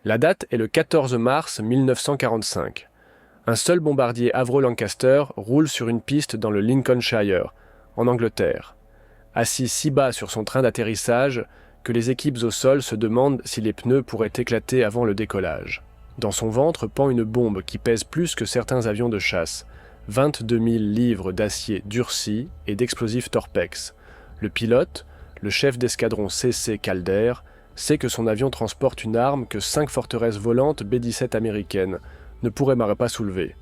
La date est le 14 mars 1945. Un seul bombardier Avro Lancaster roule sur une piste dans le Lincolnshire, en Angleterre. Assis si bas sur son train d'atterrissage que les équipes au sol se demandent si les pneus pourraient éclater avant le décollage. Dans son ventre pend une bombe qui pèse plus que certains avions de chasse, 22 000 livres d'acier durci et d'explosifs Torpex. Le pilote, le chef d'escadron C.C. Calder, sait que son avion transporte une arme que 5 forteresses volantes B-17 américaines ne pourraient pas soulever.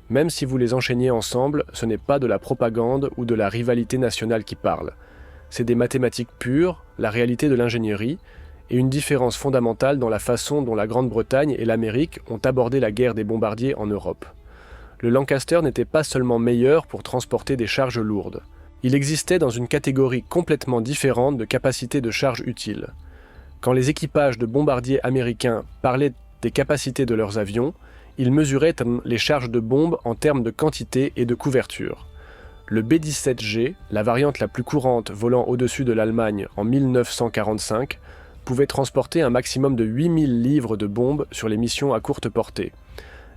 Même si vous les enchaîniez ensemble, ce n'est pas de la propagande ou de la rivalité nationale qui parle. C'est des mathématiques pures, la réalité de l'ingénierie, et une différence fondamentale dans la façon dont la Grande-Bretagne et l'Amérique ont abordé la guerre des bombardiers en Europe. Le Lancaster n'était pas seulement meilleur pour transporter des charges lourdes. Il existait dans une catégorie complètement différente de capacités de charge utiles. Quand les équipages de bombardiers américains parlaient des capacités de leurs avions, ils mesuraient les charges de bombes en termes de quantité et de couverture. Le B-17G, la variante la plus courante volant au-dessus de l'Allemagne en 1945, pouvait transporter un maximum de 8000 livres de bombes sur les missions à courte portée.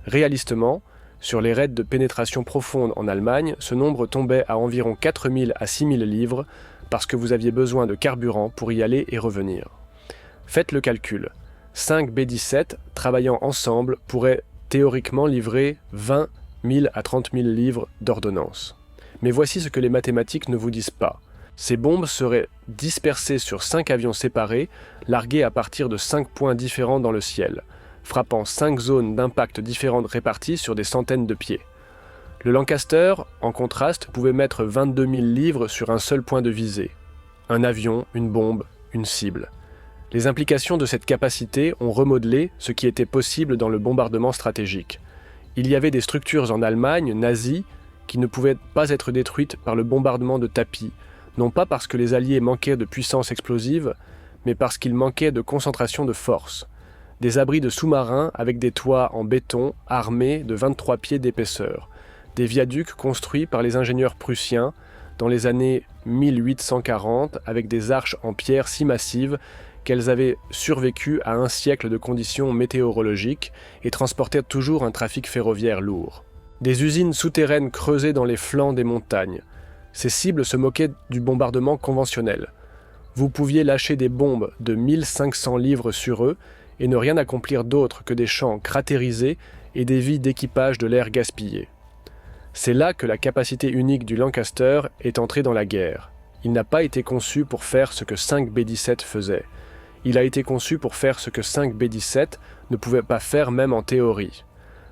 Réalistement, sur les raids de pénétration profonde en Allemagne, ce nombre tombait à environ 4000 à 6000 livres parce que vous aviez besoin de carburant pour y aller et revenir. Faites le calcul. 5 B-17 travaillant ensemble pourraient théoriquement livrer 20 000 à 30 000 livres d'ordonnance. Mais voici ce que les mathématiques ne vous disent pas. Ces bombes seraient dispersées sur 5 avions séparés, largués à partir de 5 points différents dans le ciel, frappant 5 zones d'impact différentes réparties sur des centaines de pieds. Le Lancaster, en contraste, pouvait mettre 22 000 livres sur un seul point de visée. Un avion, une bombe, une cible. Les implications de cette capacité ont remodelé ce qui était possible dans le bombardement stratégique. Il y avait des structures en Allemagne, nazie, qui ne pouvaient pas être détruites par le bombardement de tapis, non pas parce que les Alliés manquaient de puissance explosive, mais parce qu'ils manquaient de concentration de force. Des abris de sous-marins avec des toits en béton armés de 23 pieds d'épaisseur, des viaducs construits par les ingénieurs prussiens dans les années 1840 avec des arches en pierre si massives qu'elles avaient survécu à un siècle de conditions météorologiques et transportaient toujours un trafic ferroviaire lourd. Des usines souterraines creusées dans les flancs des montagnes. Ces cibles se moquaient du bombardement conventionnel. Vous pouviez lâcher des bombes de 1500 livres sur eux et ne rien accomplir d'autre que des champs cratérisés et des vies d'équipage de l'air gaspillé. C'est là que la capacité unique du Lancaster est entrée dans la guerre. Il n'a pas été conçu pour faire ce que 5 B-17 faisaient. Il a été conçu pour faire ce que 5 B-17 ne pouvaient pas faire même en théorie.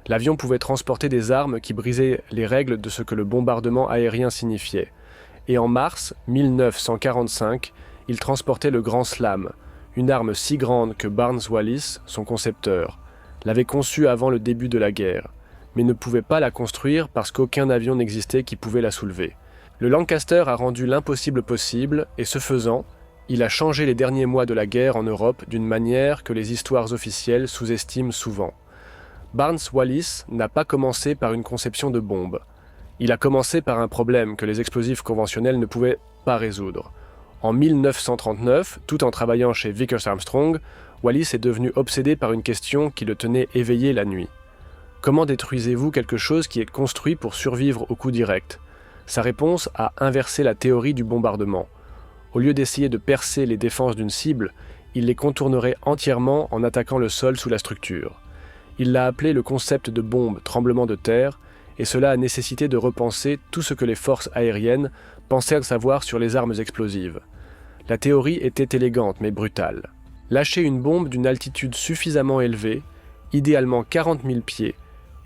L'avion pouvait transporter des armes qui brisaient les règles de ce que le bombardement aérien signifiait. Et en mars 1945, il transportait le Grand Slam, une arme si grande que Barnes Wallis, son concepteur, l'avait conçue avant le début de la guerre, mais ne pouvait pas la construire parce qu'aucun avion n'existait qui pouvait la soulever. Le Lancaster a rendu l'impossible possible, et ce faisant, il a changé les derniers mois de la guerre en Europe d'une manière que les histoires officielles sous-estiment souvent. Barnes Wallis n'a pas commencé par une conception de bombe. Il a commencé par un problème que les explosifs conventionnels ne pouvaient pas résoudre. En 1939, tout en travaillant chez Vickers Armstrong, Wallis est devenu obsédé par une question qui le tenait éveillé la nuit. Comment détruisez-vous quelque chose qui est construit pour survivre au coup direct ? Sa réponse a inversé la théorie du bombardement. Au lieu d'essayer de percer les défenses d'une cible, il les contournerait entièrement en attaquant le sol sous la structure. Il l'a appelé le concept de bombe tremblement de terre, et cela a nécessité de repenser tout ce que les forces aériennes pensaient savoir sur les armes explosives. La théorie était élégante mais brutale. Lâcher une bombe d'une altitude suffisamment élevée, idéalement 40 000 pieds,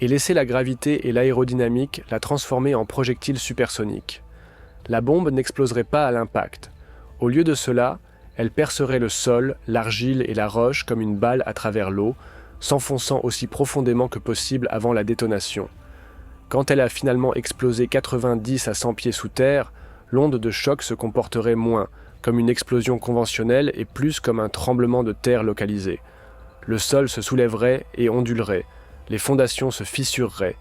et laisser la gravité et l'aérodynamique la transformer en projectile supersonique. La bombe n'exploserait pas à l'impact. Au lieu de cela, elle percerait le sol, l'argile et la roche comme une balle à travers l'eau, s'enfonçant aussi profondément que possible avant la détonation. Quand elle a finalement explosé 90 à 100 pieds sous terre, l'onde de choc se comporterait moins comme une explosion conventionnelle et plus comme un tremblement de terre localisé. Le sol se soulèverait et ondulerait, les fondations se fissureraient.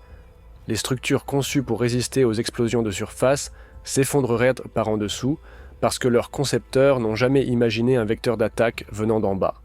Les structures conçues pour résister aux explosions de surface s'effondreraient par en dessous parce que leurs concepteurs n'ont jamais imaginé un vecteur d'attaque venant d'en bas.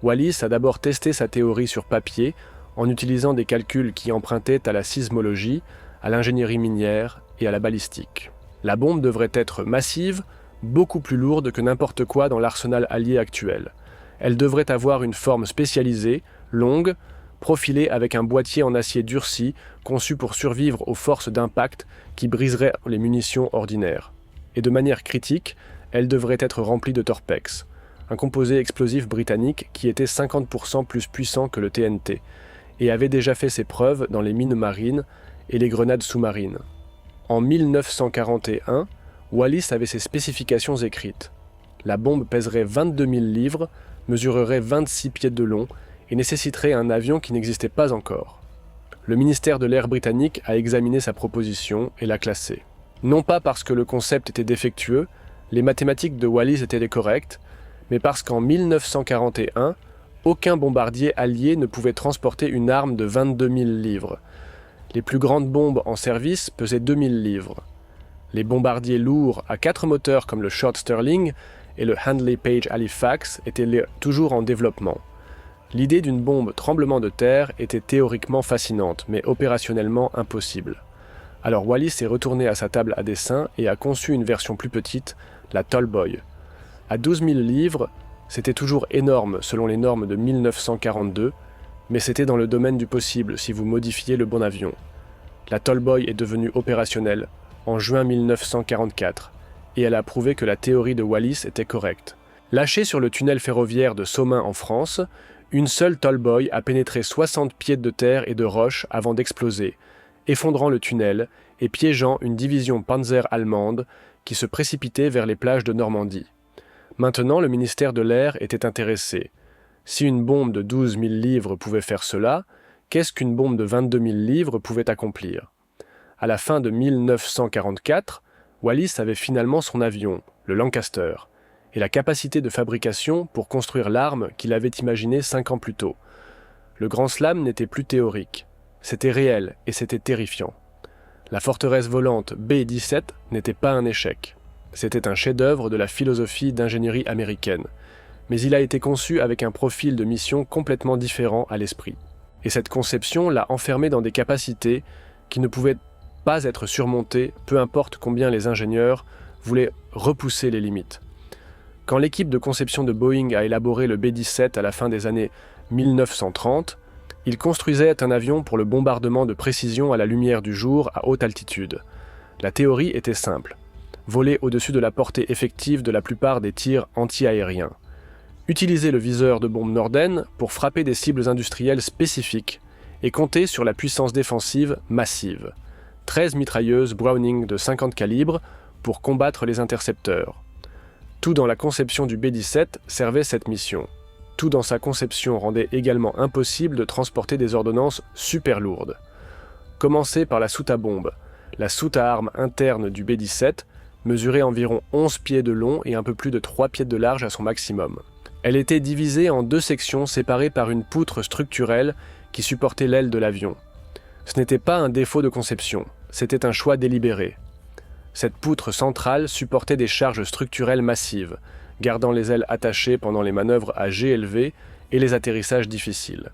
Wallis a d'abord testé sa théorie sur papier en utilisant des calculs qui empruntaient à la sismologie, à l'ingénierie minière et à la balistique. La bombe devrait être massive, beaucoup plus lourde que n'importe quoi dans l'arsenal allié actuel. Elle devrait avoir une forme spécialisée, longue, profilée avec un boîtier en acier durci conçu pour survivre aux forces d'impact qui briseraient les munitions ordinaires. Et de manière critique, elle devrait être remplie de torpex, un composé explosif britannique qui était 50% plus puissant que le TNT, et avait déjà fait ses preuves dans les mines marines et les grenades sous-marines. En 1941, Wallis avait ses spécifications écrites. La bombe pèserait 22 000 livres, mesurerait 26 pieds de long et nécessiterait un avion qui n'existait pas encore. Le ministère de l'Air britannique a examiné sa proposition et l'a classée. Non pas parce que le concept était défectueux, les mathématiques de Wallis étaient correctes, mais parce qu'en 1941, aucun bombardier allié ne pouvait transporter une arme de 22 000 livres. Les plus grandes bombes en service pesaient 2 000 livres. Les bombardiers lourds à 4 moteurs comme le Short Sterling et le Handley Page Halifax étaient toujours en développement. L'idée d'une bombe tremblement de terre était théoriquement fascinante, mais opérationnellement impossible. Alors Wallis est retourné à sa table à dessin et a conçu une version plus petite, la Tallboy. À 12 000 livres, c'était toujours énorme selon les normes de 1942, mais c'était dans le domaine du possible si vous modifiez le bon avion. La Tallboy est devenue opérationnelle en juin 1944, et elle a prouvé que la théorie de Wallis était correcte. Lâchée sur le tunnel ferroviaire de Somain en France, une seule Tallboy a pénétré 60 pieds de terre et de roches avant d'exploser, effondrant le tunnel et piégeant une division Panzer allemande qui se précipitait vers les plages de Normandie. Maintenant, le ministère de l'Air était intéressé. Si une bombe de 12 000 livres pouvait faire cela, qu'est-ce qu'une bombe de 22 000 livres pouvait accomplir ? À la fin de 1944, Wallis avait finalement son avion, le Lancaster, et la capacité de fabrication pour construire l'arme qu'il avait imaginée 5 ans plus tôt. Le Grand Slam n'était plus théorique. C'était réel et c'était terrifiant. La forteresse volante B-17 n'était pas un échec. C'était un chef-d'œuvre de la philosophie d'ingénierie américaine. Mais il a été conçu avec un profil de mission complètement différent à l'esprit. Et cette conception l'a enfermé dans des capacités qui ne pouvaient pas être surmontées, peu importe combien les ingénieurs voulaient repousser les limites. Quand l'équipe de conception de Boeing a élaboré le B-17 à la fin des années 1930, il construisait un avion pour le bombardement de précision à la lumière du jour à haute altitude. La théorie était simple. Voler au-dessus de la portée effective de la plupart des tirs anti-aériens. Utiliser le viseur de bombe Norden pour frapper des cibles industrielles spécifiques et compter sur la puissance défensive massive. 13 mitrailleuses Browning de 50 calibres pour combattre les intercepteurs. Tout dans la conception du B-17 servait cette mission. Tout dans sa conception rendait également impossible de transporter des ordonnances super lourdes. Commencez par la soute à bombe. La soute à armes interne du B-17 mesurait environ 11 pieds de long et un peu plus de 3 pieds de large à son maximum. Elle était divisée en 2 sections séparées par une poutre structurelle qui supportait l'aile de l'avion. Ce n'était pas un défaut de conception, c'était un choix délibéré. Cette poutre centrale supportait des charges structurelles massives, gardant les ailes attachées pendant les manœuvres à G élevé et les atterrissages difficiles.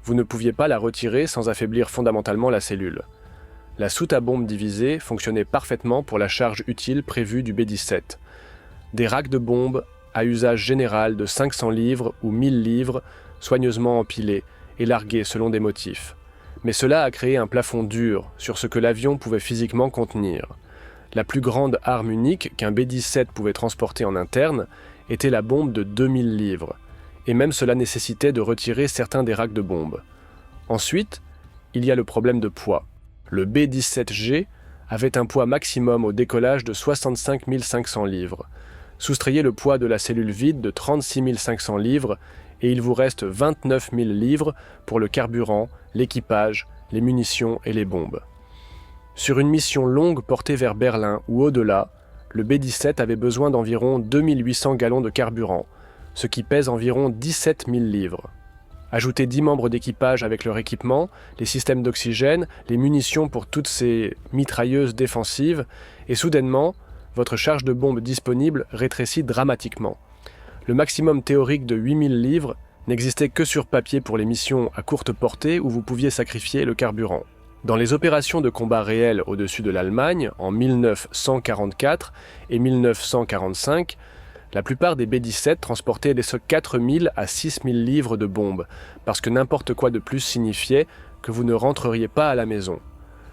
Vous ne pouviez pas la retirer sans affaiblir fondamentalement la cellule. La soute à bombe divisée fonctionnait parfaitement pour la charge utile prévue du B-17. Des racks de bombes à usage général de 500 livres ou 1000 livres, soigneusement empilés et largués selon des motifs. Mais cela a créé un plafond dur sur ce que l'avion pouvait physiquement contenir. La plus grande arme unique qu'un B-17 pouvait transporter en interne était la bombe de 2000 livres, et même cela nécessitait de retirer certains des racks de bombes. Ensuite, il y a le problème de poids. Le B-17G avait un poids maximum au décollage de 65 500 livres. Soustrayez le poids de la cellule vide de 36 500 livres et il vous reste 29 000 livres pour le carburant, l'équipage, les munitions et les bombes. Sur une mission longue portée vers Berlin ou au-delà, le B-17 avait besoin d'environ 2800 gallons de carburant, ce qui pèse environ 17 000 livres. Ajoutez 10 membres d'équipage avec leur équipement, les systèmes d'oxygène, les munitions pour toutes ces mitrailleuses défensives, et soudainement, votre charge de bombes disponible rétrécit dramatiquement. Le maximum théorique de 8000 livres n'existait que sur papier pour les missions à courte portée où vous pouviez sacrifier le carburant. Dans les opérations de combat réelles au-dessus de l'Allemagne, en 1944 et 1945, la plupart des B-17 transportaient des 4000 à 6000 livres de bombes, parce que n'importe quoi de plus signifiait que vous ne rentreriez pas à la maison.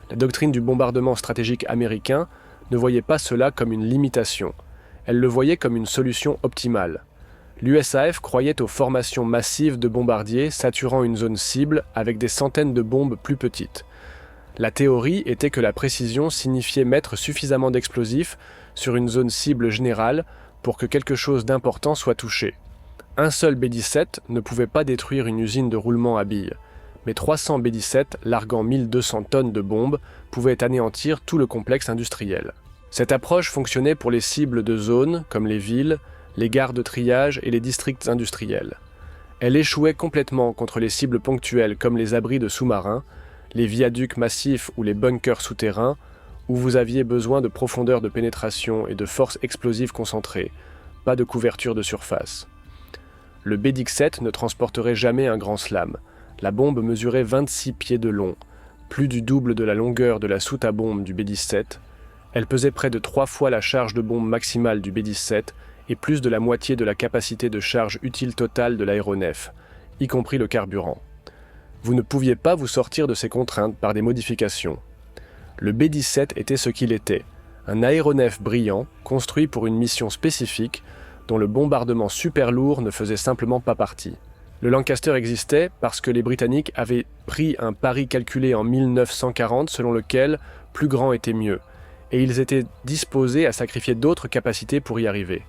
La doctrine du bombardement stratégique américain ne voyait pas cela comme une limitation, elle le voyait comme une solution optimale. L'USAF croyait aux formations massives de bombardiers saturant une zone cible avec des centaines de bombes plus petites. La théorie était que la précision signifiait mettre suffisamment d'explosifs sur une zone cible générale pour que quelque chose d'important soit touché. Un seul B-17 ne pouvait pas détruire une usine de roulement à billes, mais 300 B-17 larguant 1200 tonnes de bombes pouvaient anéantir tout le complexe industriel. Cette approche fonctionnait pour les cibles de zone comme les villes, les gares de triage et les districts industriels. Elle échouait complètement contre les cibles ponctuelles comme les abris de sous-marins, les viaducs massifs ou les bunkers souterrains, où vous aviez besoin de profondeur de pénétration et de force explosive concentrée, pas de couverture de surface. Le B-17 ne transporterait jamais un grand slam. La bombe mesurait 26 pieds de long, plus du double de la longueur de la soute à bombe du B-17. Elle pesait près de 3 fois la charge de bombe maximale du B-17 et plus de la moitié de la capacité de charge utile totale de l'aéronef, y compris le carburant. Vous ne pouviez pas vous sortir de ces contraintes par des modifications. Le B-17 était ce qu'il était, un aéronef brillant, construit pour une mission spécifique, dont le bombardement super lourd ne faisait simplement pas partie. Le Lancaster existait parce que les Britanniques avaient pris un pari calculé en 1940 selon lequel plus grand était mieux, et ils étaient disposés à sacrifier d'autres capacités pour y arriver.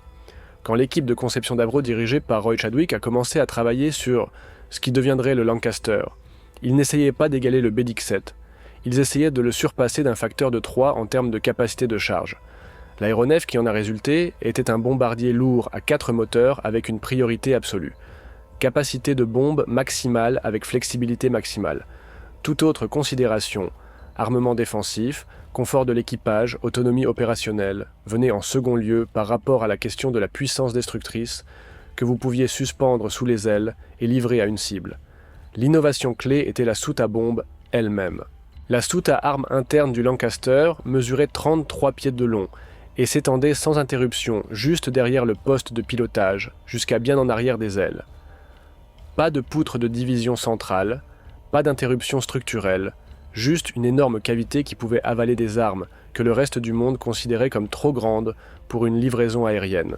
Quand l'équipe de conception d'Avro dirigée par Roy Chadwick a commencé à travailler sur ce qui deviendrait le Lancaster, ils n'essayaient pas d'égaler le B-17, ils essayaient de le surpasser d'un facteur de 3 en termes de capacité de charge. L'aéronef qui en a résulté était un bombardier lourd à 4 moteurs avec une priorité absolue. Capacité de bombe maximale avec flexibilité maximale. Toute autre considération, armement défensif, confort de l'équipage, autonomie opérationnelle, venait en second lieu par rapport à la question de la puissance destructrice que vous pouviez suspendre sous les ailes et livrer à une cible. L'innovation clé était la soute à bombe elle-même. La soute à armes interne du Lancaster mesurait 33 pieds de long et s'étendait sans interruption juste derrière le poste de pilotage, jusqu'à bien en arrière des ailes. Pas de poutre de division centrale, pas d'interruption structurelle, juste une énorme cavité qui pouvait avaler des armes que le reste du monde considérait comme trop grandes pour une livraison aérienne.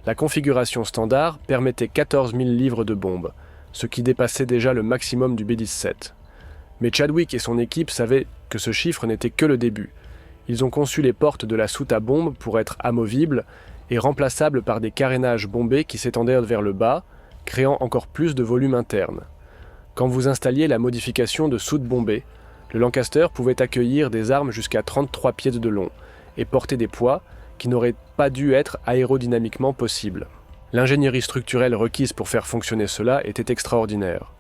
La configuration standard permettait 14 000 livres de bombes, ce qui dépassait déjà le maximum du B-17. Mais Chadwick et son équipe savaient que ce chiffre n'était que le début. Ils ont conçu les portes de la soute à bombe pour être amovibles et remplaçables par des carénages bombés qui s'étendaient vers le bas, créant encore plus de volume interne. Quand vous installiez la modification de soute bombée, le Lancaster pouvait accueillir des armes jusqu'à 33 pieds de long et porter des poids qui n'auraient pas dû être aérodynamiquement possibles. L'ingénierie structurelle requise pour faire fonctionner cela était extraordinaire.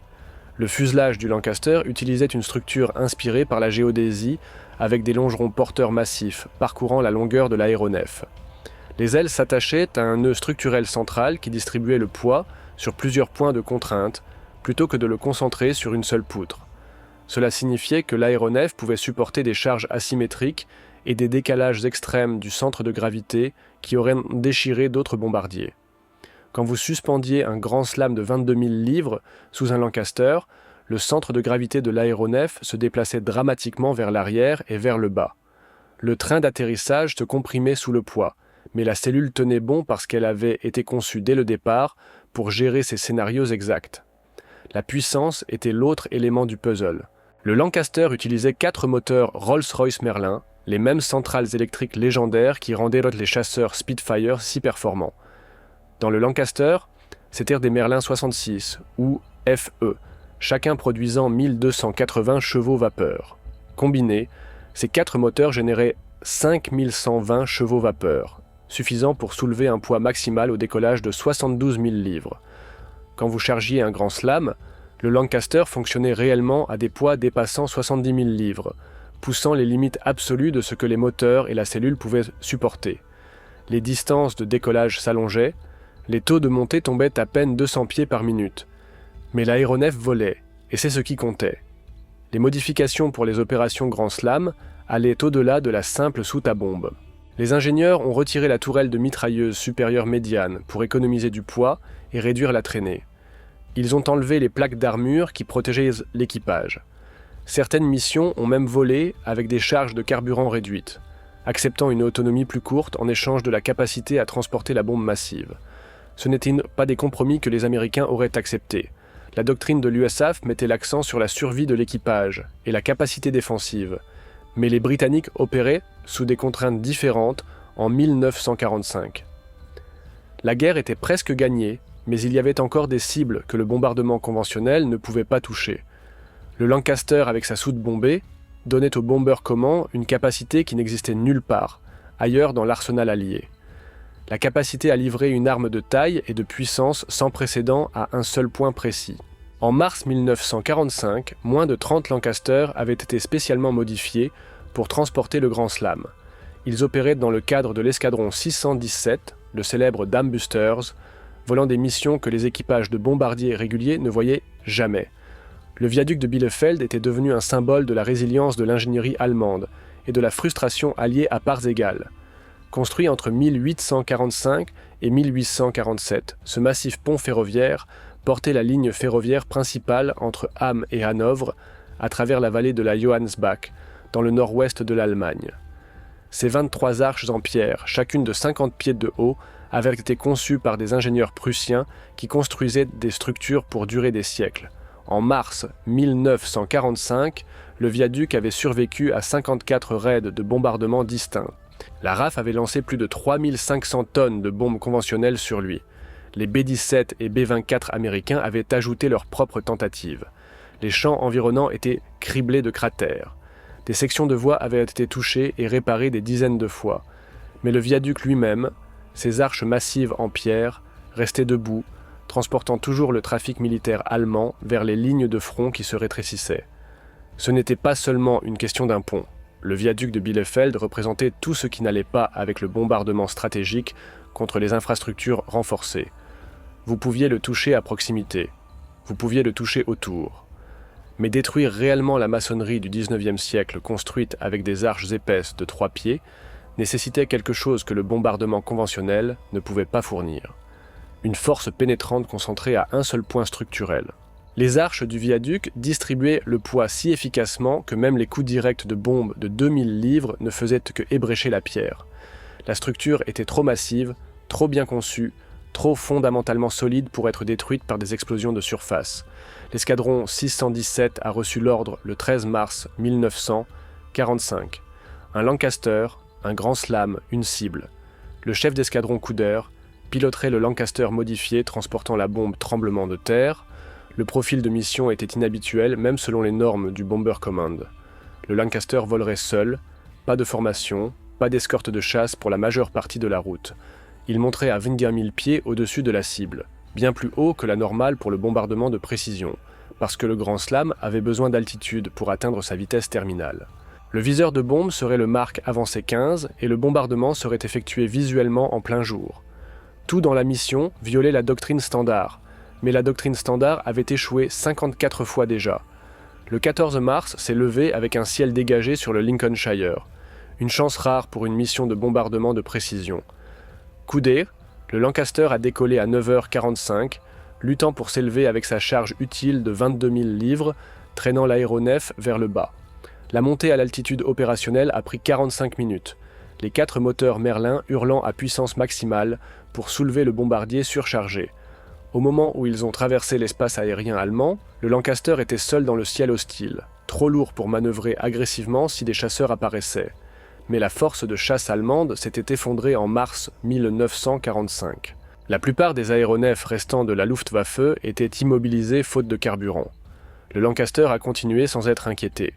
Le fuselage du Lancaster utilisait une structure inspirée par la géodésie avec des longerons porteurs massifs parcourant la longueur de l'aéronef. Les ailes s'attachaient à un nœud structurel central qui distribuait le poids sur plusieurs points de contrainte plutôt que de le concentrer sur une seule poutre. Cela signifiait que l'aéronef pouvait supporter des charges asymétriques et des décalages extrêmes du centre de gravité qui auraient déchiré d'autres bombardiers. Quand vous suspendiez un grand slam de 22 000 livres sous un Lancaster, le centre de gravité de l'aéronef se déplaçait dramatiquement vers l'arrière et vers le bas. Le train d'atterrissage se comprimait sous le poids, mais la cellule tenait bon parce qu'elle avait été conçue dès le départ pour gérer ces scénarios exacts. La puissance était l'autre élément du puzzle. Le Lancaster utilisait 4 moteurs Rolls-Royce Merlin, les mêmes centrales électriques légendaires qui rendaient les chasseurs Spitfire si performants. Dans le Lancaster, c'étaient des Merlin 66 ou FE, chacun produisant 1280 chevaux vapeur. Combinés, ces 4 moteurs généraient 5120 chevaux vapeur, suffisant pour soulever un poids maximal au décollage de 72 000 livres. Quand vous chargiez un grand slam, le Lancaster fonctionnait réellement à des poids dépassant 70 000 livres, poussant les limites absolues de ce que les moteurs et la cellule pouvaient supporter. Les distances de décollage s'allongeaient, les taux de montée tombaient à peine 200 pieds par minute, Mais l'aéronef volait, et c'est ce qui comptait. Les modifications pour les opérations Grand Slam allaient au-delà de la simple soute à bombe. Les ingénieurs ont retiré la tourelle de mitrailleuse supérieure médiane pour économiser du poids et réduire la traînée. Ils ont enlevé les plaques d'armure qui protégeaient l'équipage. Certaines missions ont même volé avec des charges de carburant réduites, acceptant une autonomie plus courte en échange de la capacité à transporter la bombe massive. Ce n'étaient pas des compromis que les Américains auraient acceptés. La doctrine de l'USAF mettait l'accent sur la survie de l'équipage et la capacité défensive, mais les Britanniques opéraient sous des contraintes différentes en 1945. La guerre était presque gagnée, mais il y avait encore des cibles que le bombardement conventionnel ne pouvait pas toucher. Le Lancaster avec sa soute bombée donnait au Bomber Command une capacité qui n'existait nulle part, ailleurs dans l'arsenal allié. La capacité à livrer une arme de taille et de puissance sans précédent à un seul point précis. En mars 1945, moins de 30 Lancaster avaient été spécialement modifiés pour transporter le Grand Slam. Ils opéraient dans le cadre de l'escadron 617, le célèbre Dam Busters, volant des missions que les équipages de bombardiers réguliers ne voyaient jamais. Le viaduc de Bielefeld était devenu un symbole de la résilience de l'ingénierie allemande et de la frustration alliée à parts égales. Construit entre 1845 et 1847, ce massif pont ferroviaire portait la ligne ferroviaire principale entre Hamm et Hanovre à travers la vallée de la Johannsbach, dans le nord-ouest de l'Allemagne. Ces 23 arches en pierre, chacune de 50 pieds de haut, avaient été conçues par des ingénieurs prussiens qui construisaient des structures pour durer des siècles. En mars 1945, le viaduc avait survécu à 54 raids de bombardement distincts. La RAF avait lancé plus de 3500 tonnes de bombes conventionnelles sur lui. Les B-17 et B-24 américains avaient ajouté leurs propres tentatives. Les champs environnants étaient criblés de cratères. Des sections de voies avaient été touchées et réparées des dizaines de fois. Mais le viaduc lui-même, ses arches massives en pierre, restait debout, transportant toujours le trafic militaire allemand vers les lignes de front qui se rétrécissaient. Ce n'était pas seulement une question d'un pont. Le viaduc de Bielefeld représentait tout ce qui n'allait pas avec le bombardement stratégique contre les infrastructures renforcées. Vous pouviez le toucher à proximité. Vous pouviez le toucher autour. Mais détruire réellement la maçonnerie du XIXe siècle construite avec des arches épaisses de 3 pieds nécessitait quelque chose que le bombardement conventionnel ne pouvait pas fournir. Une force pénétrante concentrée à un seul point structurel. Les arches du viaduc distribuaient le poids si efficacement que même les coups directs de bombes de 2000 livres ne faisaient que ébrécher la pierre. La structure était trop massive, trop bien conçue, trop fondamentalement solide pour être détruite par des explosions de surface. L'escadron 617 a reçu l'ordre le 13 mars 1945. Un Lancaster, un Grand Slam, une cible. Le chef d'escadron Couder piloterait le Lancaster modifié transportant la bombe tremblement de terre. Le profil de mission était inhabituel même selon les normes du Bomber Command. Le Lancaster volerait seul, pas de formation, pas d'escorte de chasse pour la majeure partie de la route. Il monterait à 21 000 pieds au-dessus de la cible, bien plus haut que la normale pour le bombardement de précision, parce que le Grand Slam avait besoin d'altitude pour atteindre sa vitesse terminale. Le viseur de bombe serait le Mark avancé 15 et le bombardement serait effectué visuellement en plein jour. Tout dans la mission violait la doctrine standard, mais la doctrine standard avait échoué 54 fois déjà. Le 14 mars s'est levé avec un ciel dégagé sur le Lincolnshire, une chance rare pour une mission de bombardement de précision. Coudé, le Lancaster a décollé à 9h45, luttant pour s'élever avec sa charge utile de 22 000 livres, traînant l'aéronef vers le bas. La montée à l'altitude opérationnelle a pris 45 minutes, les 4 moteurs Merlin hurlant à puissance maximale pour soulever le bombardier surchargé. Au moment où ils ont traversé l'espace aérien allemand, le Lancaster était seul dans le ciel hostile, trop lourd pour manœuvrer agressivement si des chasseurs apparaissaient. Mais la force de chasse allemande s'était effondrée en mars 1945. La plupart des aéronefs restants de la Luftwaffe étaient immobilisés faute de carburant. Le Lancaster a continué sans être inquiété.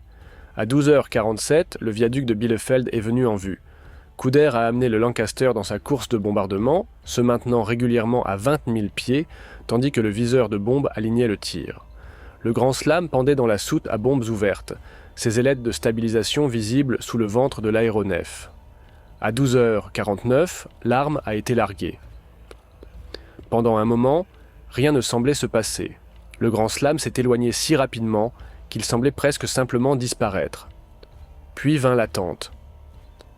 À 12h47, le viaduc de Bielefeld est venu en vue. Couder a amené le Lancaster dans sa course de bombardement, se maintenant régulièrement à 20 000 pieds, tandis que le viseur de bombe alignait le tir. Le Grand Slam pendait dans la soute à bombes ouvertes, ses ailettes de stabilisation visibles sous le ventre de l'aéronef. À 12h49, l'arme a été larguée. Pendant un moment, rien ne semblait se passer. Le grand slam s'est éloigné si rapidement qu'il semblait presque simplement disparaître. Puis vint l'attente.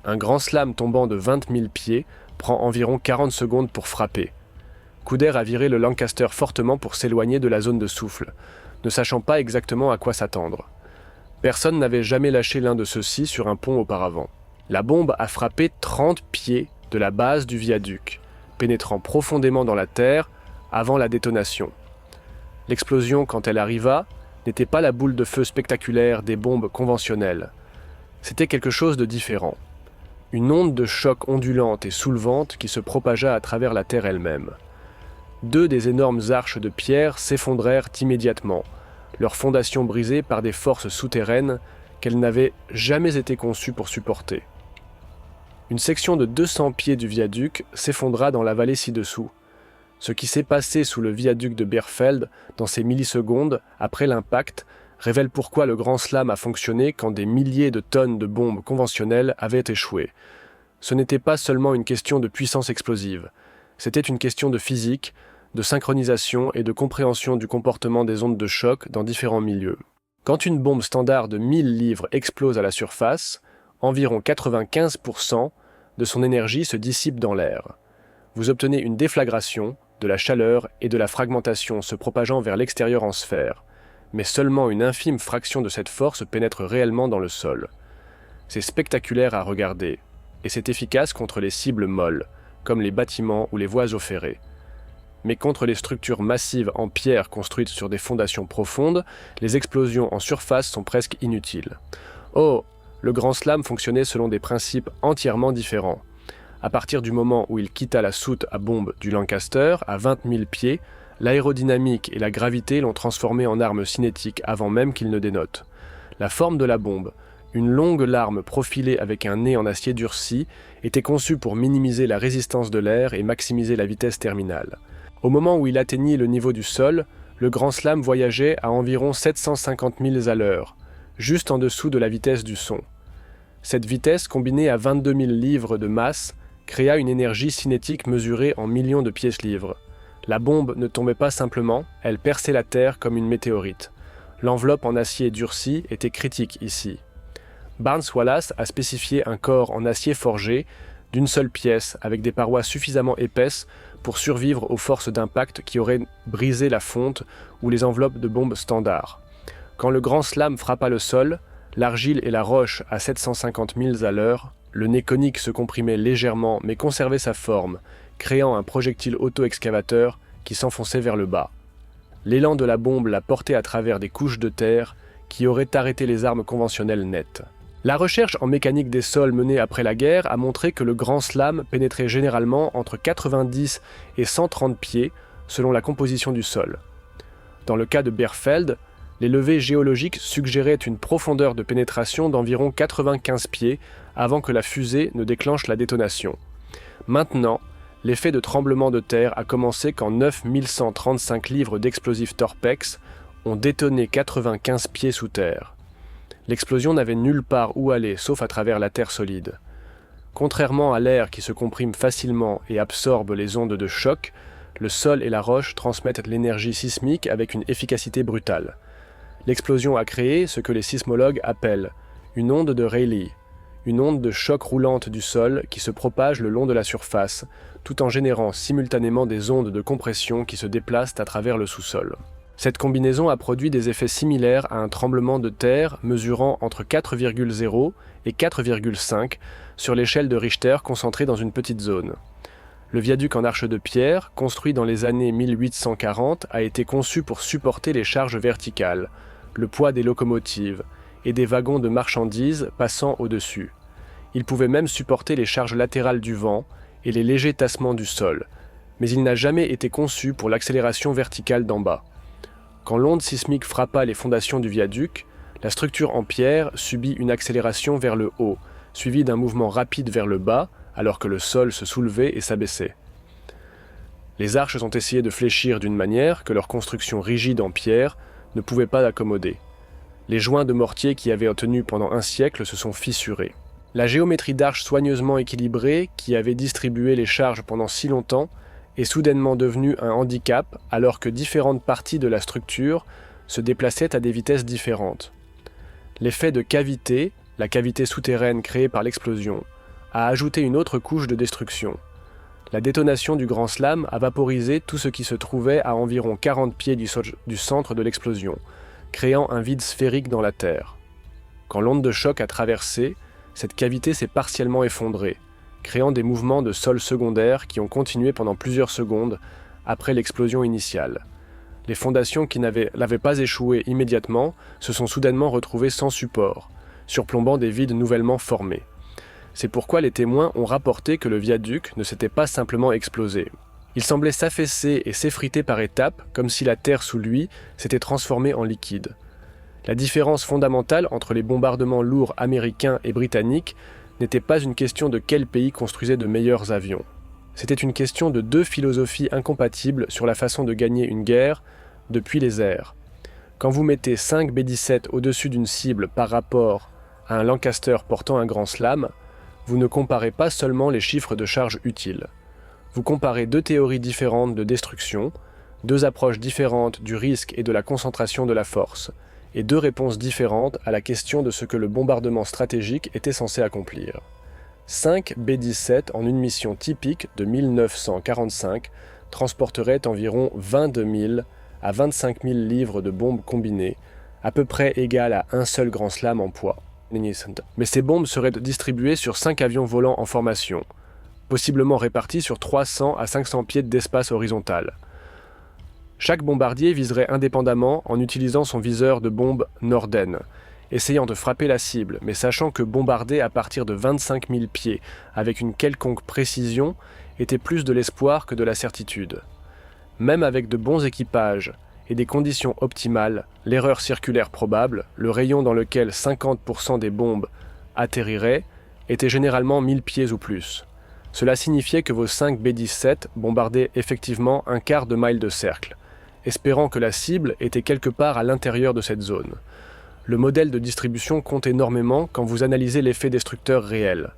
Un grand slam tombant de 20 000 pieds prend environ 40 secondes pour frapper. Couder a viré le Lancaster fortement pour s'éloigner de la zone de souffle, ne sachant pas exactement à quoi s'attendre. Personne n'avait jamais lâché l'un de ceux-ci sur un pont auparavant. La bombe a frappé 30 pieds de la base du viaduc, pénétrant profondément dans la terre avant la détonation. L'explosion, quand elle arriva, n'était pas la boule de feu spectaculaire des bombes conventionnelles. C'était quelque chose de différent. Une onde de choc ondulante et soulevante qui se propagea à travers la terre elle-même. 2 des énormes arches de pierre s'effondrèrent immédiatement, leurs fondations brisées par des forces souterraines qu'elles n'avaient jamais été conçues pour supporter. Une section de 200 pieds du viaduc s'effondra dans la vallée ci-dessous. Ce qui s'est passé sous le viaduc de Bierfeld dans ces millisecondes après l'impact révèle pourquoi le grand slam a fonctionné quand des milliers de tonnes de bombes conventionnelles avaient échoué. Ce n'était pas seulement une question de puissance explosive, c'était une question de physique, de synchronisation et de compréhension du comportement des ondes de choc dans différents milieux. Quand une bombe standard de 1000 livres explose à la surface, environ 95% de son énergie se dissipe dans l'air. Vous obtenez une déflagration, de la chaleur et de la fragmentation se propageant vers l'extérieur en sphère, mais seulement une infime fraction de cette force pénètre réellement dans le sol. C'est spectaculaire à regarder, et c'est efficace contre les cibles molles, comme les bâtiments ou les voies eaux ferrées. Mais contre les structures massives en pierre construites sur des fondations profondes, les explosions en surface sont presque inutiles. Oh, le grand slam fonctionnait selon des principes entièrement différents. À partir du moment où il quitta la soute à bombe du Lancaster, à 20 000 pieds, l'aérodynamique et la gravité l'ont transformé en arme cinétique avant même qu'il ne dénote. La forme de la bombe, une longue larme profilée avec un nez en acier durci, était conçue pour minimiser la résistance de l'air et maximiser la vitesse terminale. Au moment où il atteignit le niveau du sol, le grand slam voyageait à environ 750 milles à l'heure, juste en dessous de la vitesse du son. Cette vitesse, combinée à 22 000 livres de masse, créa une énergie cinétique mesurée en millions de pièces-livres. La bombe ne tombait pas simplement, elle perçait la terre comme une météorite. L'enveloppe en acier durci était critique ici. Barnes Wallace a spécifié un corps en acier forgé, d'une seule pièce, avec des parois suffisamment épaisses pour survivre aux forces d'impact qui auraient brisé la fonte ou les enveloppes de bombes standards. Quand le grand slam frappa le sol, l'argile et la roche à 750 milles à l'heure, le nez conique se comprimait légèrement mais conservait sa forme, créant un projectile auto-excavateur qui s'enfonçait vers le bas. L'élan de la bombe l'a porté à travers des couches de terre qui auraient arrêté les armes conventionnelles nettes. La recherche en mécanique des sols menée après la guerre a montré que le grand slam pénétrait généralement entre 90 et 130 pieds selon la composition du sol. Dans le cas de Bierfeld, les levées géologiques suggéraient une profondeur de pénétration d'environ 95 pieds avant que la fusée ne déclenche la détonation. Maintenant, l'effet de tremblement de terre a commencé quand 9135 livres d'explosifs Torpex ont détonné 95 pieds sous terre. L'explosion n'avait nulle part où aller sauf à travers la terre solide. Contrairement à l'air qui se comprime facilement et absorbe les ondes de choc, le sol et la roche transmettent l'énergie sismique avec une efficacité brutale. L'explosion a créé ce que les sismologues appellent une onde de Rayleigh, une onde de choc roulante du sol qui se propage le long de la surface, tout en générant simultanément des ondes de compression qui se déplacent à travers le sous-sol. Cette combinaison a produit des effets similaires à un tremblement de terre mesurant entre 4,0 et 4,5 sur l'échelle de Richter concentrée dans une petite zone. Le viaduc en arche de pierre, construit dans les années 1840, a été conçu pour supporter les charges verticales, le poids des locomotives et des wagons de marchandises passant au-dessus. Il pouvait même supporter les charges latérales du vent et les légers tassements du sol, mais il n'a jamais été conçu pour l'accélération verticale d'en bas. Quand l'onde sismique frappa les fondations du viaduc, la structure en pierre subit une accélération vers le haut, suivie d'un mouvement rapide vers le bas, alors que le sol se soulevait et s'abaissait. Les arches ont essayé de fléchir d'une manière que leur construction rigide en pierre ne pouvait pas accommoder. Les joints de mortier qui avaient tenu pendant un siècle se sont fissurés. La géométrie d'arches soigneusement équilibrée, qui avait distribué les charges pendant si longtemps, est soudainement devenu un handicap alors que différentes parties de la structure se déplaçaient à des vitesses différentes. L'effet de cavité, la cavité souterraine créée par l'explosion, a ajouté une autre couche de destruction. La détonation du grand slam a vaporisé tout ce qui se trouvait à environ 40 pieds du centre de l'explosion, créant un vide sphérique dans la Terre. Quand l'onde de choc a traversé, cette cavité s'est partiellement effondrée, créant des mouvements de sol secondaire qui ont continué pendant plusieurs secondes après l'explosion initiale. Les fondations qui n'avaient pas échoué immédiatement se sont soudainement retrouvées sans support, surplombant des vides nouvellement formés. C'est pourquoi les témoins ont rapporté que le viaduc ne s'était pas simplement explosé. Il semblait s'affaisser et s'effriter par étapes, comme si la terre sous lui s'était transformée en liquide. La différence fondamentale entre les bombardements lourds américains et britanniques n'était pas une question de quel pays construisait de meilleurs avions. C'était une question de deux philosophies incompatibles sur la façon de gagner une guerre depuis les airs. Quand vous mettez 5 B-17 au-dessus d'une cible par rapport à un Lancaster portant un grand slam, vous ne comparez pas seulement les chiffres de charge utiles. Vous comparez deux théories différentes de destruction, deux approches différentes du risque et de la concentration de la force, et deux réponses différentes à la question de ce que le bombardement stratégique était censé accomplir. 5 B-17 en une mission typique de 1945 transporteraient environ 22 000 à 25 000 livres de bombes combinées, à peu près égales à un seul grand slam en poids. Mais ces bombes seraient distribuées sur 5 avions volants en formation, possiblement répartis sur 300 à 500 pieds d'espace horizontal. Chaque bombardier viserait indépendamment en utilisant son viseur de bombe Norden, essayant de frapper la cible, mais sachant que bombarder à partir de 25 000 pieds avec une quelconque précision était plus de l'espoir que de la certitude. Même avec de bons équipages et des conditions optimales, l'erreur circulaire probable, le rayon dans lequel 50% des bombes atterriraient, était généralement 1000 pieds ou plus. Cela signifiait que vos 5 B-17 bombardaient effectivement un quart de mile de cercle, espérant que la cible était quelque part à l'intérieur de cette zone. Le modèle de distribution compte énormément quand vous analysez l'effet destructeur réel.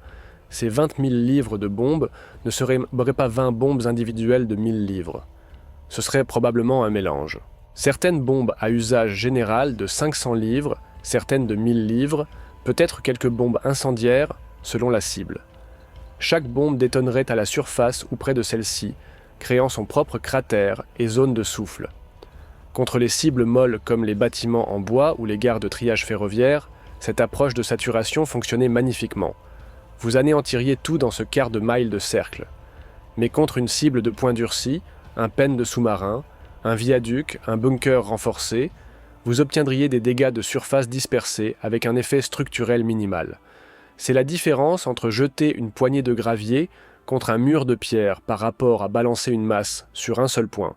Ces 20 000 livres de bombes ne seraient pas 20 bombes individuelles de 1000 livres. Ce serait probablement un mélange. Certaines bombes à usage général de 500 livres, certaines de 1000 livres, peut-être quelques bombes incendiaires selon la cible. Chaque bombe détonnerait à la surface ou près de celle-ci, créant son propre cratère et zone de souffle. Contre les cibles molles comme les bâtiments en bois ou les gares de triage ferroviaire, cette approche de saturation fonctionnait magnifiquement. Vous anéantiriez tout dans ce quart de mile de cercle. Mais contre une cible de point durci, un pen de sous-marin, un viaduc, un bunker renforcé, vous obtiendriez des dégâts de surface dispersés avec un effet structurel minimal. C'est la différence entre jeter une poignée de gravier contre un mur de pierre par rapport à balancer une masse sur un seul point.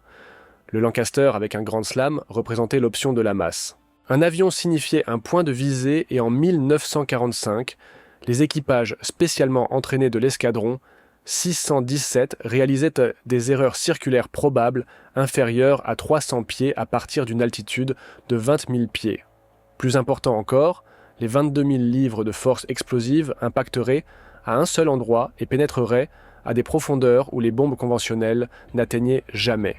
Le Lancaster avec un grand slam représentait l'option de la masse. Un avion signifiait un point de visée et en 1945, les équipages spécialement entraînés de l'escadron 617 réalisaient des erreurs circulaires probables inférieures à 300 pieds à partir d'une altitude de 20 000 pieds. Plus important encore, les 22 000 livres de force explosive impacteraient à un seul endroit et pénétreraient à des profondeurs où les bombes conventionnelles n'atteignaient jamais.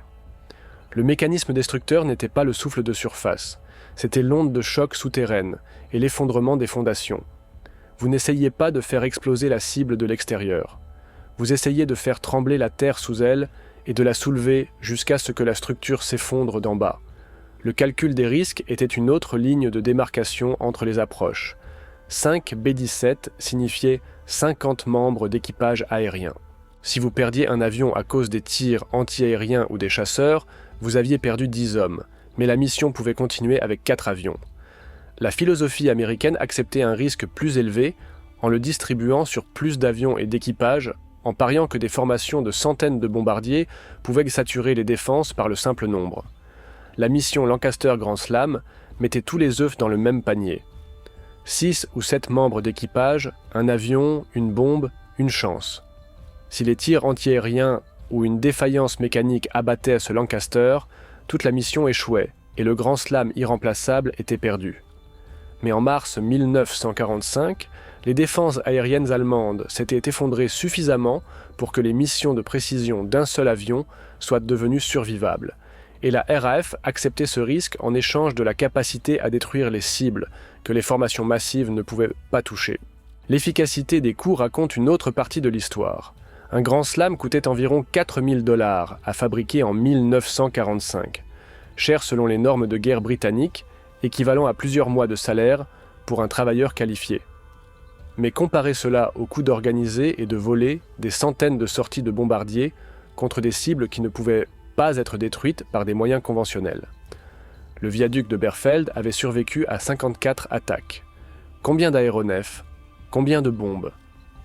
Le mécanisme destructeur n'était pas le souffle de surface, c'était l'onde de choc souterraine et l'effondrement des fondations. Vous n'essayiez pas de faire exploser la cible de l'extérieur. Vous essayez de faire trembler la terre sous elle et de la soulever jusqu'à ce que la structure s'effondre d'en bas. Le calcul des risques était une autre ligne de démarcation entre les approches. 5 B-17 signifiait 50 membres d'équipage aérien. Si vous perdiez un avion à cause des tirs anti-aériens ou des chasseurs, vous aviez perdu 10 hommes, mais la mission pouvait continuer avec 4 avions. La philosophie américaine acceptait un risque plus élevé en le distribuant sur plus d'avions et d'équipages, en pariant que des formations de centaines de bombardiers pouvaient saturer les défenses par le simple nombre. La mission Lancaster Grand Slam mettait tous les œufs dans le même panier. 6 ou 7 membres d'équipage, un avion, une bombe, une chance. Si les tirs antiaériens ou une défaillance mécanique abattaient ce Lancaster, toute la mission échouait et le Grand Slam irremplaçable était perdu. Mais en mars 1945, les défenses aériennes allemandes s'étaient effondrées suffisamment pour que les missions de précision d'un seul avion soient devenues survivables. Et la RAF acceptait ce risque en échange de la capacité à détruire les cibles que les formations massives ne pouvaient pas toucher. L'efficacité des coups raconte une autre partie de l'histoire. Un grand slam coûtait environ 4 000 $ à fabriquer en 1945, cher selon les normes de guerre britanniques, équivalent à plusieurs mois de salaire pour un travailleur qualifié. Mais comparez cela au coût d'organiser et de voler des centaines de sorties de bombardiers contre des cibles qui ne pouvaient pas être détruites par des moyens conventionnels. Le viaduc de Berfeld avait survécu à 54 attaques. Combien d'aéronefs? Combien de bombes?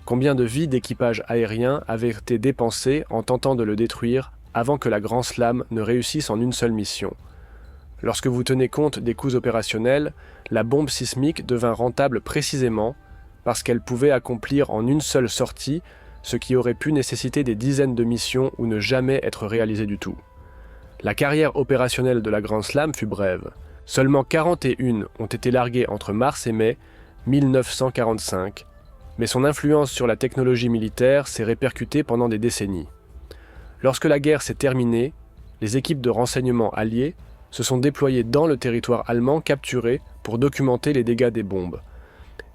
Combien de vies d'équipage aérien avaient été dépensées en tentant de le détruire avant que la Grand Slam ne réussisse en une seule mission? Lorsque vous tenez compte des coûts opérationnels, la bombe sismique devint rentable précisément parce qu'elle pouvait accomplir en une seule sortie ce qui aurait pu nécessiter des dizaines de missions ou ne jamais être réalisé du tout. La carrière opérationnelle de la Grand Slam fut brève. Seulement 41 ont été larguées entre mars et mai 1945, mais son influence sur la technologie militaire s'est répercutée pendant des décennies. Lorsque la guerre s'est terminée, les équipes de renseignement alliées se sont déployées dans le territoire allemand capturé pour documenter les dégâts des bombes.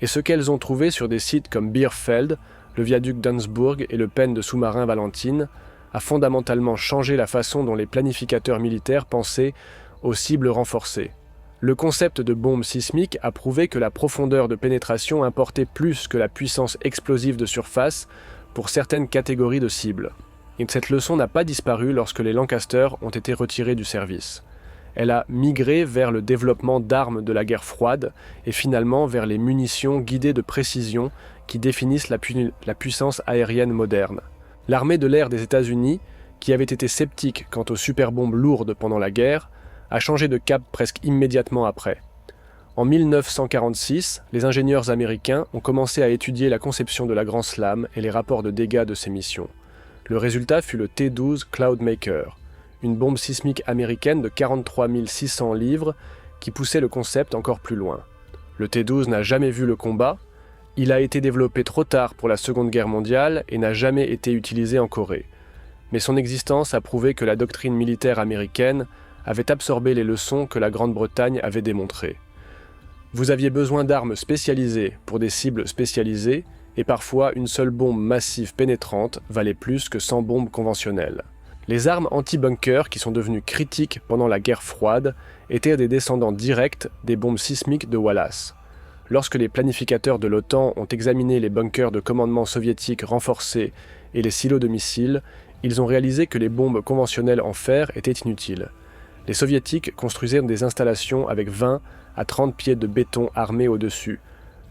Et ce qu'elles ont trouvé sur des sites comme Bierfeld, le viaduc d'Andsburg et le pen de sous-marin Valentine a fondamentalement changé la façon dont les planificateurs militaires pensaient aux cibles renforcées. Le concept de bombe sismique a prouvé que la profondeur de pénétration importait plus que la puissance explosive de surface pour certaines catégories de cibles. Et cette leçon n'a pas disparu lorsque les Lancaster ont été retirés du service. Elle a migré vers le développement d'armes de la guerre froide et finalement vers les munitions guidées de précision qui définissent la puissance aérienne moderne. L'armée de l'air des États-Unis, qui avait été sceptique quant aux superbombes lourdes pendant la guerre, a changé de cap presque immédiatement après. En 1946, les ingénieurs américains ont commencé à étudier la conception de la Grand Slam et les rapports de dégâts de ces missions. Le résultat fut le T-12 Cloudmaker, une bombe sismique américaine de 43 600 livres qui poussait le concept encore plus loin. Le T-12 n'a jamais vu le combat, il a été développé trop tard pour la Seconde Guerre mondiale et n'a jamais été utilisé en Corée. Mais son existence a prouvé que la doctrine militaire américaine avait absorbé les leçons que la Grande-Bretagne avait démontrées. Vous aviez besoin d'armes spécialisées pour des cibles spécialisées, et parfois une seule bombe massive pénétrante valait plus que 100 bombes conventionnelles. Les armes anti-bunker qui sont devenues critiques pendant la guerre froide étaient des descendants directs des bombes sismiques de Wallace. Lorsque les planificateurs de l'OTAN ont examiné les bunkers de commandement soviétiques renforcés et les silos de missiles, ils ont réalisé que les bombes conventionnelles en fer étaient inutiles. Les soviétiques construisirent des installations avec 20 à 30 pieds de béton armé au-dessus,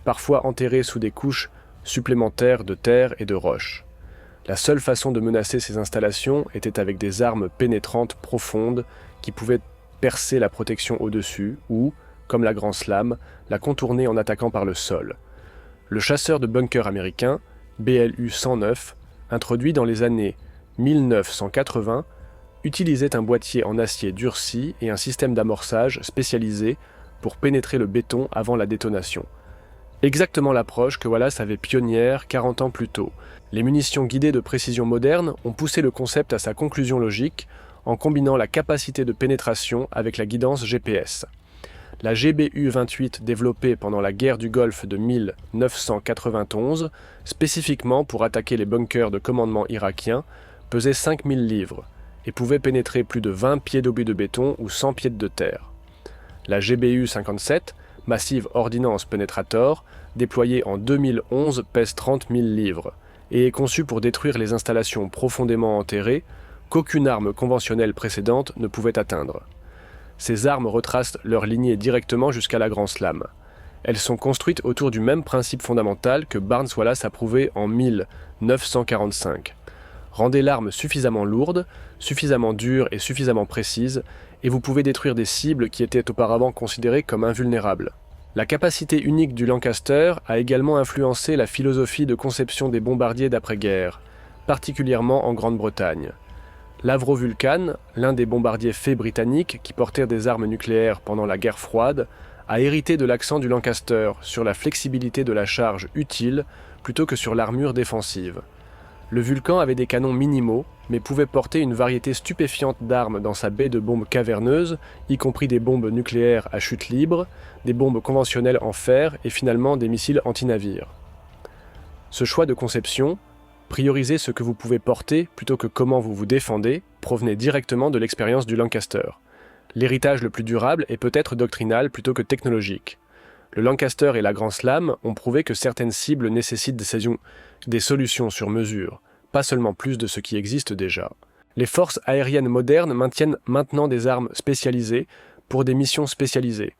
parfois enterrés sous des couches supplémentaires de terre et de roches. La seule façon de menacer ces installations était avec des armes pénétrantes profondes qui pouvaient percer la protection au-dessus ou, comme la Grand Slam, la contourner en attaquant par le sol. Le chasseur de bunkers américain, BLU-109, introduit dans les années 1980, utilisait un boîtier en acier durci et un système d'amorçage spécialisé pour pénétrer le béton avant la détonation. Exactement l'approche que Wallace avait pionnière 40 ans plus tôt. Les munitions guidées de précision moderne ont poussé le concept à sa conclusion logique en combinant la capacité de pénétration avec la guidance GPS. La GBU-28 développée pendant la guerre du Golfe de 1991, spécifiquement pour attaquer les bunkers de commandement irakiens, pesait 5000 livres et pouvait pénétrer plus de 20 pieds d'obus de béton ou 100 pieds de terre. La GBU-57, Massive Ordnance Penetrator, déployée en 2011, pèse 30 000 livres et est conçue pour détruire les installations profondément enterrées qu'aucune arme conventionnelle précédente ne pouvait atteindre. Ces armes retracent leur lignée directement jusqu'à la Grand Slam. Elles sont construites autour du même principe fondamental que Barnes Wallace a prouvé en 1945. Rendez l'arme suffisamment lourde, suffisamment dure et suffisamment précise, et vous pouvez détruire des cibles qui étaient auparavant considérées comme invulnérables. La capacité unique du Lancaster a également influencé la philosophie de conception des bombardiers d'après-guerre, particulièrement en Grande-Bretagne. L'Avro Vulcan, l'un des bombardiers faits britanniques qui portèrent des armes nucléaires pendant la guerre froide, a hérité de l'accent du Lancaster sur la flexibilité de la charge utile plutôt que sur l'armure défensive. Le Vulcan avait des canons minimaux, mais pouvait porter une variété stupéfiante d'armes dans sa baie de bombes caverneuses, y compris des bombes nucléaires à chute libre, des bombes conventionnelles en fer et finalement des missiles anti-navires. Ce choix de conception, prioriser ce que vous pouvez porter plutôt que comment vous vous défendez, provenait directement de l'expérience du Lancaster. L'héritage le plus durable est peut-être doctrinal plutôt que technologique. Le Lancaster et la Grand Slam ont prouvé que certaines cibles nécessitent des solutions sur mesure, pas seulement plus de ce qui existe déjà. Les forces aériennes modernes maintiennent maintenant des armes spécialisées pour des missions spécialisées.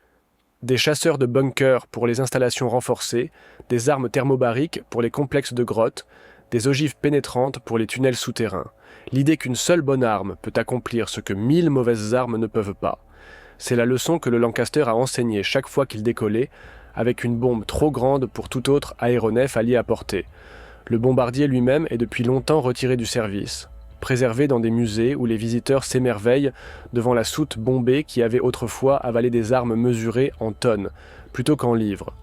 Des chasseurs de bunkers pour les installations renforcées, des armes thermobariques pour les complexes de grottes, des ogives pénétrantes pour les tunnels souterrains. L'idée qu'une seule bonne arme peut accomplir ce que 1000 mauvaises armes ne peuvent pas. C'est la leçon que le Lancaster a enseignée chaque fois qu'il décollait, avec une bombe trop grande pour tout autre aéronef allié à portée. Le bombardier lui-même est depuis longtemps retiré du service, préservé dans des musées où les visiteurs s'émerveillent devant la soute bombée qui avait autrefois avalé des armes mesurées en tonnes, plutôt qu'en livres.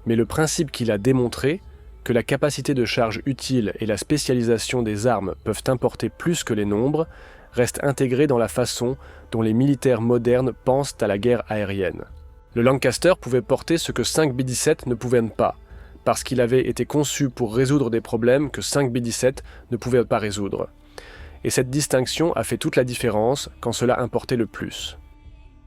Mais le principe qu'il a démontré, que la capacité de charge utile et la spécialisation des armes peuvent importer plus que les nombres, reste intégré dans la façon dont les militaires modernes pensent à la guerre aérienne. Le Lancaster pouvait porter ce que 5 B-17 ne pouvaient pas, parce qu'il avait été conçu pour résoudre des problèmes que 5 B-17 ne pouvaient pas résoudre. Et cette distinction a fait toute la différence quand cela importait le plus.